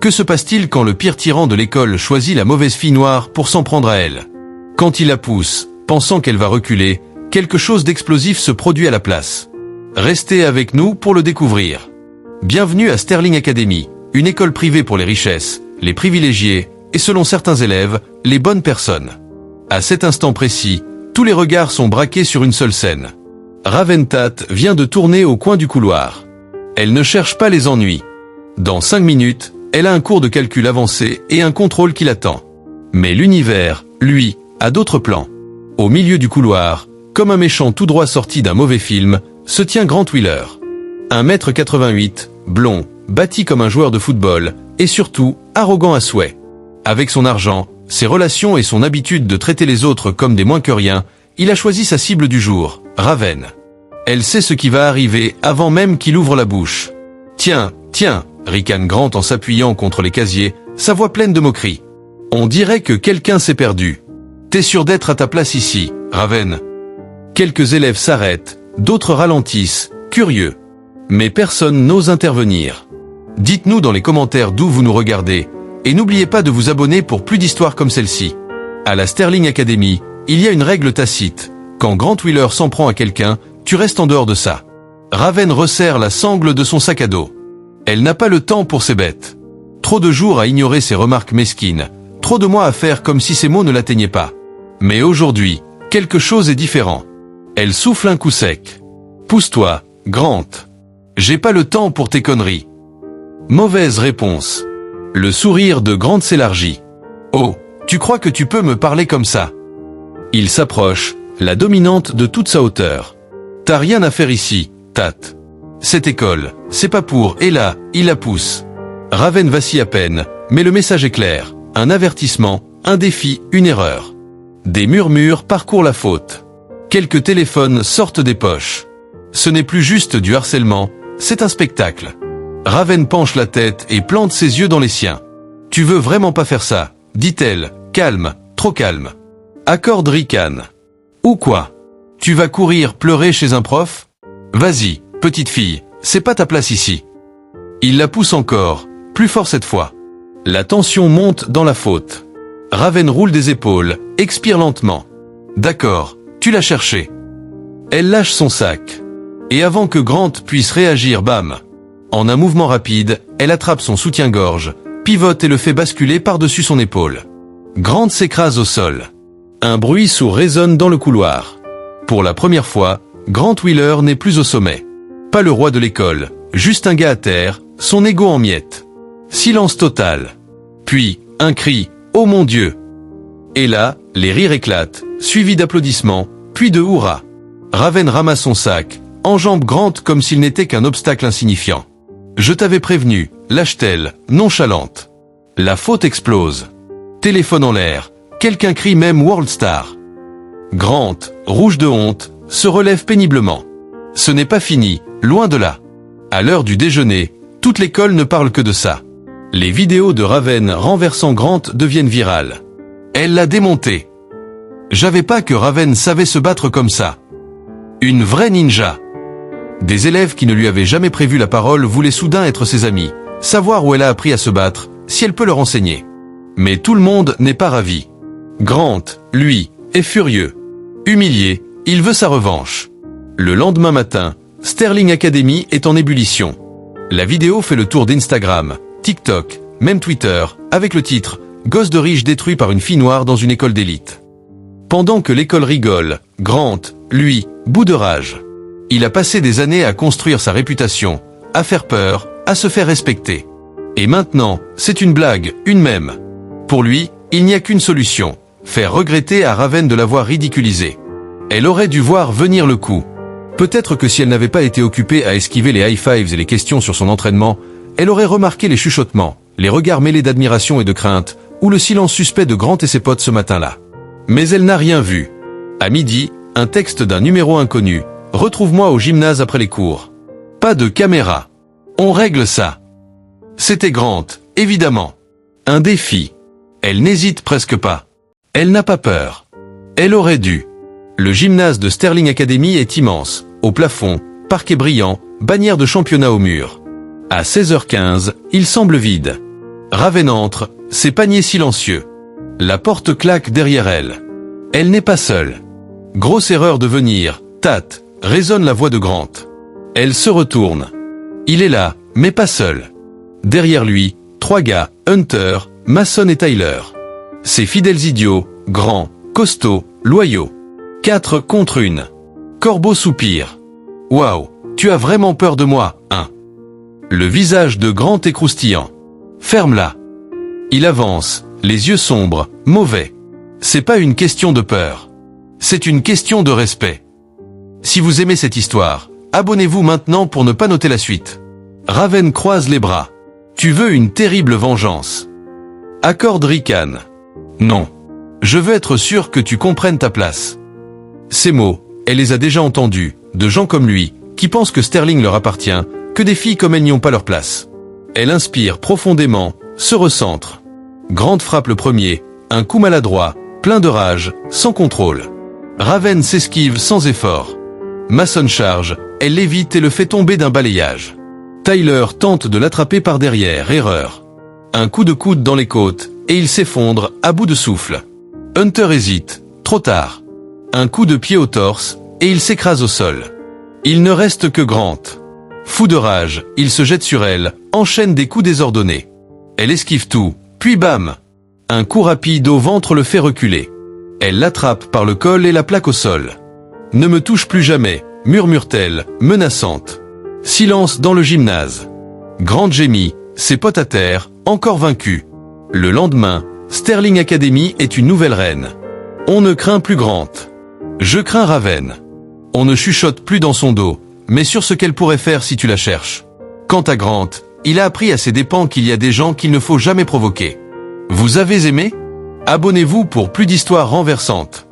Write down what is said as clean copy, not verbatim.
Que se passe-t-il quand le pire tyran de l'école choisit la mauvaise fille noire pour s'en prendre à elle? Quand il la pousse, pensant qu'elle va reculer, quelque chose d'explosif se produit à la place. Restez avec nous pour le découvrir. Bienvenue à Sterling Academy, une école privée pour les richesses, les privilégiés, et selon certains élèves, les bonnes personnes. À cet instant précis, tous les regards sont braqués sur une seule scène. Raven Tate vient de tourner au coin du couloir. Elle ne cherche pas les ennuis. Dans 5 minutes, elle a un cours de calcul avancé et un contrôle qui l'attend. Mais l'univers, lui, a d'autres plans. Au milieu du couloir, comme un méchant tout droit sorti d'un mauvais film, se tient Grant Wheeler. 1,88 m, blond, bâti comme un joueur de football, et surtout, arrogant à souhait. Avec son argent, ses relations et son habitude de traiter les autres comme des moins que rien, il a choisi sa cible du jour, Raven. Elle sait ce qui va arriver avant même qu'il ouvre la bouche. « Tiens, tiens !» ricane Grant en s'appuyant contre les casiers, sa voix pleine de moquerie. « On dirait que quelqu'un s'est perdu. T'es sûr d'être à ta place ici, Raven ?» Quelques élèves s'arrêtent, d'autres ralentissent, curieux. Mais personne n'ose intervenir. Dites-nous dans les commentaires d'où vous nous regardez, et n'oubliez pas de vous abonner pour plus d'histoires comme celle-ci. À la Sterling Academy, il y a une règle tacite. Quand Grant Wheeler s'en prend à quelqu'un, tu restes en dehors de ça. Raven resserre la sangle de son sac à dos. Elle n'a pas le temps pour ces bêtes. Trop de jours à ignorer ses remarques mesquines, trop de mois à faire comme si ces mots ne l'atteignaient pas. Mais aujourd'hui, quelque chose est différent. Elle souffle un coup sec. « Pousse-toi, Grant. J'ai pas le temps pour tes conneries. » Mauvaise réponse. Le sourire de Grant s'élargit. « Oh, tu crois que tu peux me parler comme ça ?» Il s'approche, la dominante de toute sa hauteur. « T'as rien à faire ici, Tate. Cette école, c'est pas pour, et là, il la pousse. » Raven vacille à peine, mais le message est clair. Un avertissement, un défi, une erreur. Des murmures parcourent la faute. Quelques téléphones sortent des poches. Ce n'est plus juste du harcèlement, c'est un spectacle. Raven penche la tête et plante ses yeux dans les siens. « Tu veux vraiment pas faire ça ?» dit-elle, calme, trop calme. Accorde ricane. « Ou quoi? Tu vas courir pleurer chez un prof? Vas-y, petite fille, c'est pas ta place ici. » Il la pousse encore, plus fort cette fois. La tension monte dans la faute. Raven roule des épaules, expire lentement. « D'accord, tu l'as cherché. » Elle lâche son sac. Et avant que Grant puisse réagir, bam! En un mouvement rapide, elle attrape son soutien-gorge, pivote et le fait basculer par-dessus son épaule. Grant s'écrase au sol. Un bruit sourd résonne dans le couloir. Pour la première fois, Grant Wheeler n'est plus au sommet. Pas le roi de l'école, juste un gars à terre, son ego en miettes. Silence total. Puis, un cri, « Oh mon Dieu !» Et là, les rires éclatent, suivis d'applaudissements, puis de hurrahs. Raven ramasse son sac, enjambe Grant comme s'il n'était qu'un obstacle insignifiant. « Je t'avais prévenu », lâche-t-elle, nonchalante. La faute explose. Téléphone en l'air, quelqu'un crie même World Star. Grant, rouge de honte, se relève péniblement. Ce n'est pas fini, loin de là. À l'heure du déjeuner, toute l'école ne parle que de ça. Les vidéos de Raven renversant Grant deviennent virales. Elle l'a démonté. J'avais pas que Raven savait se battre comme ça. Une vraie ninja. Des élèves qui ne lui avaient jamais prévu la parole voulaient soudain être ses amis, savoir où elle a appris à se battre, si elle peut leur enseigner. Mais tout le monde n'est pas ravi. Grant, lui, est furieux. Humilié, il veut sa revanche. Le lendemain matin, Sterling Academy est en ébullition. La vidéo fait le tour d'Instagram, TikTok, même Twitter, avec le titre « Gosse de riche détruit par une fille noire dans une école d'élite ». Pendant que l'école rigole, Grant, lui, bout de rage. Il a passé des années à construire sa réputation, à faire peur, à se faire respecter. Et maintenant, c'est une blague, une mème. Pour lui, il n'y a qu'une solution, faire regretter à Raven de l'avoir ridiculisé. Elle aurait dû voir venir le coup. Peut-être que si elle n'avait pas été occupée à esquiver les high-fives et les questions sur son entraînement, elle aurait remarqué les chuchotements, les regards mêlés d'admiration et de crainte, ou le silence suspect de Grant et ses potes ce matin-là. Mais elle n'a rien vu. À midi, un texte d'un numéro inconnu. « Retrouve-moi au gymnase après les cours. » Pas de caméra. On règle ça. C'était Grant, évidemment. Un défi. Elle n'hésite presque pas. Elle n'a pas peur. Elle aurait dû. Le gymnase de Sterling Academy est immense, au plafond, parquet brillant, bannière de championnat au mur. À 16h15, il semble vide. Raven entre, ses paniers silencieux. La porte claque derrière elle. Elle n'est pas seule. Grosse erreur de venir, Tat, résonne la voix de Grant. Elle se retourne. Il est là, mais pas seul. Derrière lui, 3 gars, Hunter, Mason et Tyler. Ces fidèles idiots, grands, costauds, loyaux. 4 contre 1. Corbeau soupire. Waouh, tu as vraiment peur de moi, hein? Le visage de Grant est croustillant. Ferme-la. Il avance, les yeux sombres, mauvais. C'est pas une question de peur. C'est une question de respect. Si vous aimez cette histoire, abonnez-vous maintenant pour ne pas noter la suite. Raven croise les bras. Tu veux une terrible vengeance. Accorde Rican. Non. Je veux être sûr que tu comprennes ta place. Ces mots, elle les a déjà entendus, de gens comme lui, qui pensent que Sterling leur appartient, que des filles comme elle n'y ont pas leur place. Elle inspire profondément, se recentre. Grant frappe le premier, un coup maladroit, plein de rage, sans contrôle. Raven s'esquive sans effort. Mason charge, elle l'évite et le fait tomber d'un balayage. Tyler tente de l'attraper par derrière, erreur. Un coup de coude dans les côtes, et il s'effondre, à bout de souffle. Hunter hésite, trop tard. Un coup de pied au torse, et il s'écrase au sol. Il ne reste que Grant. Fou de rage, il se jette sur elle, enchaîne des coups désordonnés. Elle esquive tout, puis bam! Un coup rapide au ventre le fait reculer. Elle l'attrape par le col et la plaque au sol. Ne me touche plus jamais, murmure-t-elle, menaçante. Silence dans le gymnase. Grant gémit, ses potes à terre, encore vaincus. Le lendemain, Sterling Academy est une nouvelle reine. On ne craint plus Grant. Je crains Raven. On ne chuchote plus dans son dos, mais sur ce qu'elle pourrait faire si tu la cherches. Quant à Grant, il a appris à ses dépens qu'il y a des gens qu'il ne faut jamais provoquer. Vous avez aimé? Abonnez-vous pour plus d'histoires renversantes.